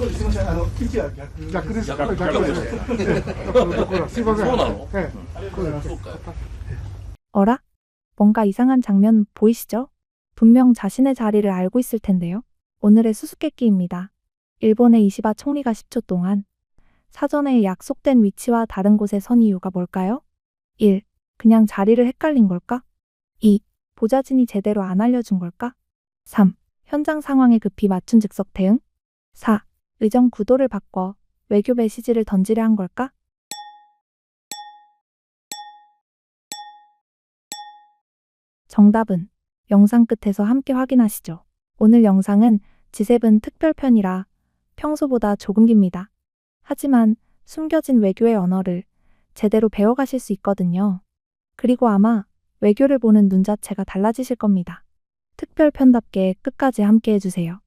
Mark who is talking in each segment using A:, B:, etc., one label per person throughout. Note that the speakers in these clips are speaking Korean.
A: そうです。すみません。位置は逆です。
B: 逆です。
A: すみません。
B: 소나로?
A: 네.
C: 어라? 뭔가 이상한 장면 보이시죠? 분명 자신의 자리를 알고 있을 텐데요. 오늘의 수수께끼입니다. 일본의 이시바 총리가 10초 동안 사전에 약속된 위치와 다른 곳에 선 이유가 뭘까요? 1. 그냥 자리를 헷갈린 걸까? 2. 보좌진이 제대로 안 알려준 걸까? 3. 현장 상황에 급히 맞춘 즉석 대응? 4. 의정 구도를 바꿔 외교 메시지를 던지려 한 걸까? 정답은 영상 끝에서 함께 확인하시죠. 오늘 영상은 G7 특별편이라 평소보다 조금 깁니다. 하지만 숨겨진 외교의 언어를 제대로 배워가실 수 있거든요. 그리고 아마 외교를 보는 눈 자체가 달라지실 겁니다. 특별편답게 끝까지 함께 해주세요.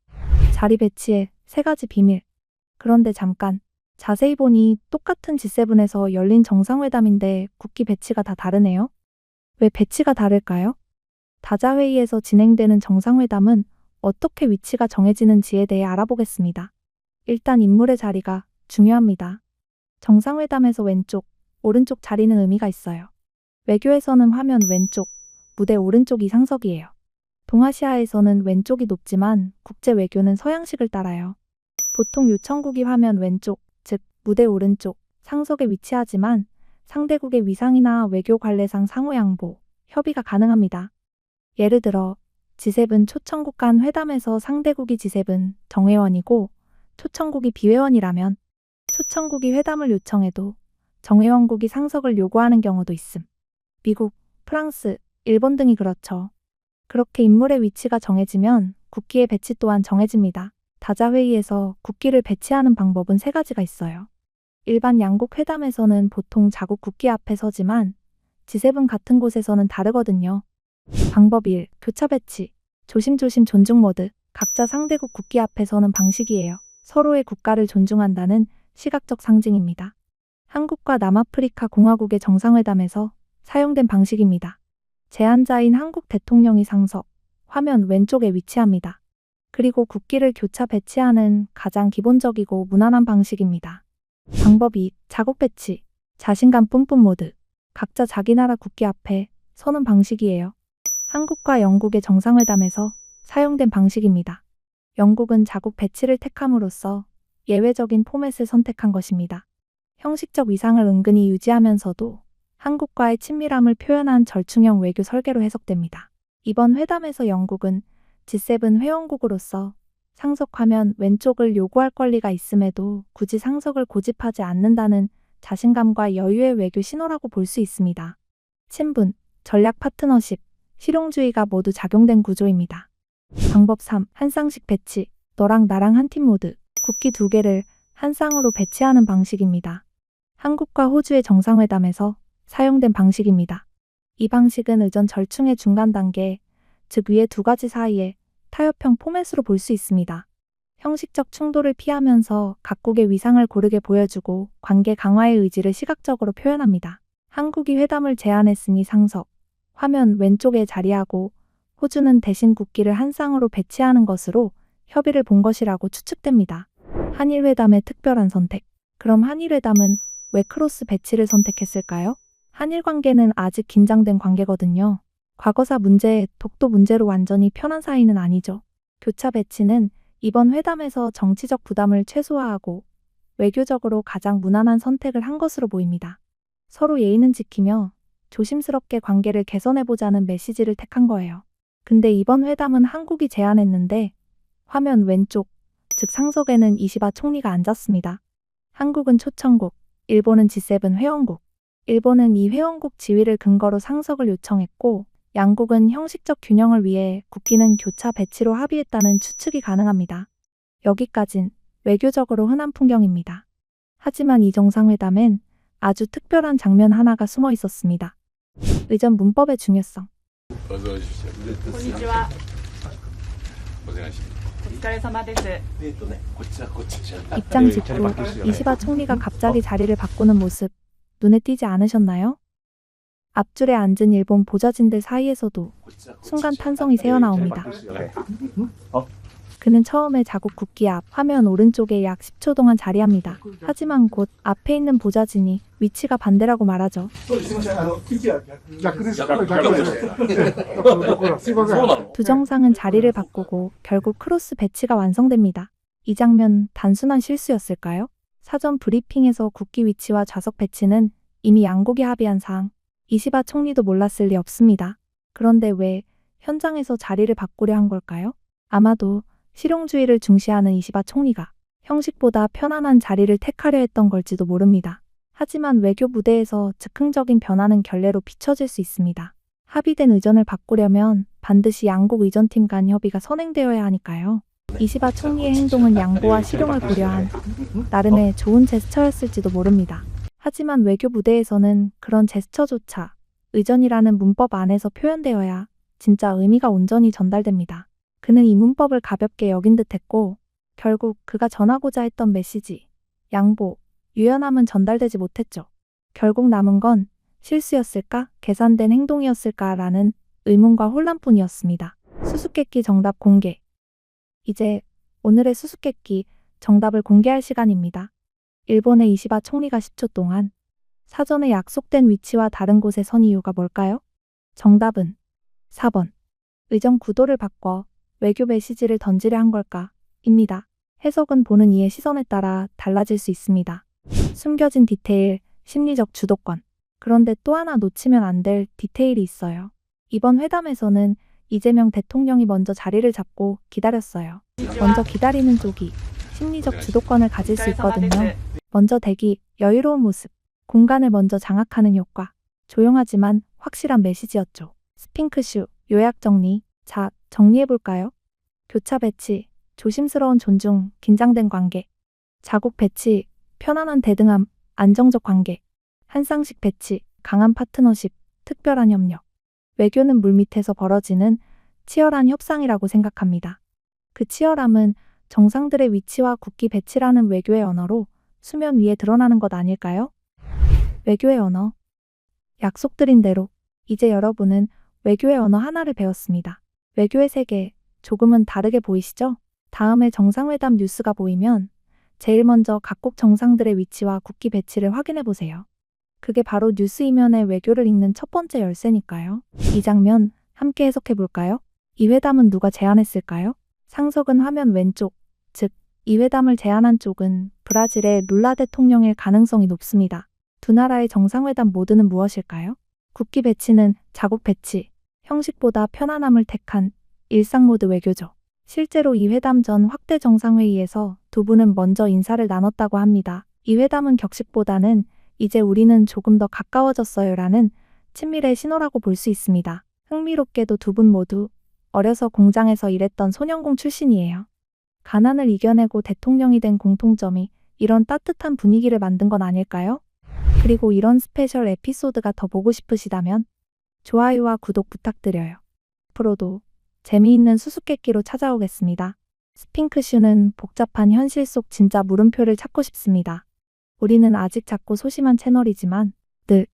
C: 자리 배치의 3가지 비밀. 그런데 잠깐, 자세히 보니 똑같은 G7에서 열린 정상회담인데 국기 배치가 다 다르네요. 왜 배치가 다를까요? 다자회의에서 진행되는 정상회담은 어떻게 위치가 정해지는지에 대해 알아보겠습니다. 일단 인물의 자리가 중요합니다. 정상회담에서 왼쪽, 오른쪽 자리는 의미가 있어요. 외교에서는 화면 왼쪽, 무대 오른쪽이 상석이에요. 동아시아에서는 왼쪽이 높지만 국제 외교는 서양식을 따라요. 보통 요청국이 화면 왼쪽, 즉 무대 오른쪽, 상석에 위치하지만 상대국의 위상이나 외교 관례상 상호 양보, 협의가 가능합니다. 예를 들어 G7 초청국 간 회담에서 상대국이 G7 정회원이고 초청국이 비회원이라면 초청국이 회담을 요청해도 정회원국이 상석을 요구하는 경우도 있음. 미국, 프랑스, 일본 등이 그렇죠. 그렇게 인물의 위치가 정해지면 국기의 배치 또한 정해집니다. 다자회의에서 국기를 배치하는 방법은 3가지가 있어요. 일반 양국 회담에서는 보통 자국 국기 앞에 서지만 G7 같은 곳에서는 다르거든요. 방법 1. 교차 배치. 조심조심 존중 모드. 각자 상대국 국기 앞에 서는 방식이에요. 서로의 국가를 존중한다는 시각적 상징입니다. 한국과 남아프리카 공화국의 정상회담에서 사용된 방식입니다. 제안자인 한국 대통령이 상석, 화면 왼쪽에 위치합니다. 그리고 국기를 교차 배치하는 가장 기본적이고 무난한 방식입니다. 방법 2. 자국 배치. 자신감 뿜뿜 모드. 각자 자기 나라 국기 앞에 서는 방식이에요. 한국과 영국의 정상회담에서 사용된 방식입니다. 영국은 자국 배치를 택함으로써 예외적인 포맷을 선택한 것입니다. 형식적 위상을 은근히 유지하면서도 한국과의 친밀함을 표현한 절충형 외교 설계로 해석됩니다. 이번 회담에서 영국은 G7 회원국으로서 상석 화면 왼쪽을 요구할 권리가 있음에도 굳이 상석을 고집하지 않는다는 자신감과 여유의 외교 신호라고 볼 수 있습니다. 친분, 전략 파트너십, 실용주의가 모두 작용된 구조입니다. 방법 3. 한 쌍씩 배치. 너랑 나랑 한 팀 모드. 국기 2개를 한 쌍으로 배치하는 방식입니다. 한국과 호주의 정상회담에서 사용된 방식입니다. 이 방식은 의전 절충의 중간 단계, 즉 위의 2가지 사이에 타협형 포맷으로 볼 수 있습니다. 형식적 충돌을 피하면서 각국의 위상을 고르게 보여주고 관계 강화의 의지를 시각적으로 표현합니다. 한국이 회담을 제안했으니 상석, 화면 왼쪽에 자리하고 호주는 대신 국기를 한 쌍으로 배치하는 것으로 협의를 본 것이라고 추측됩니다. 한일회담의 특별한 선택. 그럼 한일회담은 왜 크로스 배치를 선택했을까요? 한일 관계는 아직 긴장된 관계거든요. 과거사 문제, 독도 문제로 완전히 편한 사이는 아니죠. 교차 배치는 이번 회담에서 정치적 부담을 최소화하고 외교적으로 가장 무난한 선택을 한 것으로 보입니다. 서로 예의는 지키며 조심스럽게 관계를 개선해보자는 메시지를 택한 거예요. 근데 이번 회담은 한국이 제안했는데 화면 왼쪽, 즉 상석에는 이시바 총리가 앉았습니다. 한국은 초청국, 일본은 G7 회원국. 일본은 이 회원국 지위를 근거로 상석을 요청했고 양국은 형식적 균형을 위해 국기는 교차 배치로 합의했다는 추측이 가능합니다. 여기까진 외교적으로 흔한 풍경입니다. 하지만 이 정상회담엔 아주 특별한 장면 하나가 숨어 있었습니다. 의전 문법의 중요성.
B: 어서 오십시오.
D: こんにちは。
B: お願いします。
D: お疲れ様です。
B: こっちはこっちじゃない。
C: 입장 직후 이시바 총리가 갑자기 자리를 바꾸는 모습 눈에 띄지 않으셨나요? 앞줄에 앉은 일본 보좌진들 사이에서도 순간 탄성이 새어나옵니다. 그는 처음에 자국 굳기 앞 화면 오른쪽에 약 10초 동안 자리합니다. 하지만 곧 앞에 있는 보좌진이 위치가 반대라고 말하죠.
A: そうです。すみません。位置は逆です。
B: 逆
A: 逆です。だからすいません。
B: そうなの？
C: 두 정상은 자리를 바꾸고 결국 크로스 배치가 완성됩니다. 이 장면 단순한 실수였을까요? 사전 브리핑에서 국기 위치와 좌석 배치는 이미 양국이 합의한 사항. 이시바 총리도 몰랐을 리 없습니다. 그런데 왜 현장에서 자리를 바꾸려 한 걸까요? 아마도 실용주의를 중시하는 이시바 총리가 형식보다 편안한 자리를 택하려 했던 걸지도 모릅니다. 하지만 외교 무대에서 즉흥적인 변화는 결례로 비춰질 수 있습니다. 합의된 의전을 바꾸려면 반드시 양국 의전팀 간 협의가 선행되어야 하니까요. 이시바 총리의 행동은 양보와 실용을 고려한 나름의 좋은 제스처였을지도 모릅니다. 하지만 외교 무대에서는 그런 제스처조차 의전이라는 문법 안에서 표현되어야 진짜 의미가 온전히 전달됩니다. 그는 이 문법을 가볍게 여긴 듯했고 결국 그가 전하고자 했던 메시지, 양보, 유연함은 전달되지 못했죠. 결국 남은 건 실수였을까? 계산된 행동이었을까라는 의문과 혼란뿐이었습니다. 수수께끼 정답 공개. 이제 오늘의 수수께끼 정답을 공개할 시간입니다. 일본의 이시바 총리가 10초 동안 사전에 약속된 위치와 다른 곳에 선 이유가 뭘까요? 정답은 4번. 의전 구도를 바꿔 외교 메시지를 던지려 한 걸까? 입니다. 해석은 보는 이의 시선에 따라 달라질 수 있습니다. 숨겨진 디테일, 심리적 주도권. 그런데 또 하나 놓치면 안 될 디테일이 있어요. 이번 회담에서는 이재명 대통령이 먼저 자리를 잡고 기다렸어요. 먼저 기다리는 쪽이 심리적 주도권을 가질 수 있거든요. 먼저 대기, 여유로운 모습, 공간을 먼저 장악하는 효과. 조용하지만 확실한 메시지였죠. 스핑크슈, 요약 정리. 자, 정리해볼까요? 교차 배치, 조심스러운 존중, 긴장된 관계. 자국 배치, 편안한 대등함, 안정적 관계. 한상식 배치, 강한 파트너십, 특별한 협력. 외교는 물밑에서 벌어지는 치열한 협상이라고 생각합니다. 그 치열함은 정상들의 위치와 국기 배치라는 외교의 언어로 수면 위에 드러나는 것 아닐까요? 외교의 언어. 약속드린 대로 이제 여러분은 외교의 언어 하나를 배웠습니다. 외교의 세계, 조금은 다르게 보이시죠? 다음에 정상회담 뉴스가 보이면 제일 먼저 각국 정상들의 위치와 국기 배치를 확인해 보세요. 그게 바로 뉴스 이면의 외교를 읽는 첫 번째 열쇠니까요. 이 장면 함께 해석해 볼까요? 이 회담은 누가 제안했을까요? 상석은 화면 왼쪽, 즉 이 회담을 제안한 쪽은 브라질의 룰라 대통령일 가능성이 높습니다. 두 나라의 정상회담 모드는 무엇일까요? 국기 배치는 자국 배치, 형식보다 편안함을 택한 일상 모드 외교죠. 실제로 이 회담 전 확대 정상회의에서 두 분은 먼저 인사를 나눴다고 합니다. 이 회담은 격식보다는 이제 우리는 조금 더 가까워졌어요라는 친밀의 신호라고 볼 수 있습니다. 흥미롭게도 두 분 모두 어려서 공장에서 일했던 소년공 출신이에요. 가난을 이겨내고 대통령이 된 공통점이 이런 따뜻한 분위기를 만든 건 아닐까요? 그리고 이런 스페셜 에피소드가 더 보고 싶으시다면 좋아요와 구독 부탁드려요. 앞으로도 재미있는 수수께끼로 찾아오겠습니다. 스핑크슈는 복잡한 현실 속 진짜 물음표를 찾고 싶습니다. 우리는 아직 작고 소심한 채널이지만 늘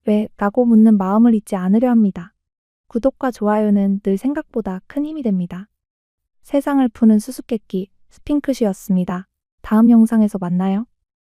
C: 왜? 라고 묻는 마음을 잊지 않으려 합니다. 구독과 좋아요는 늘 생각보다 큰 힘이 됩니다. 세상을 푸는 수수께끼 스핑크슈였습니다. 다음 영상에서 만나요.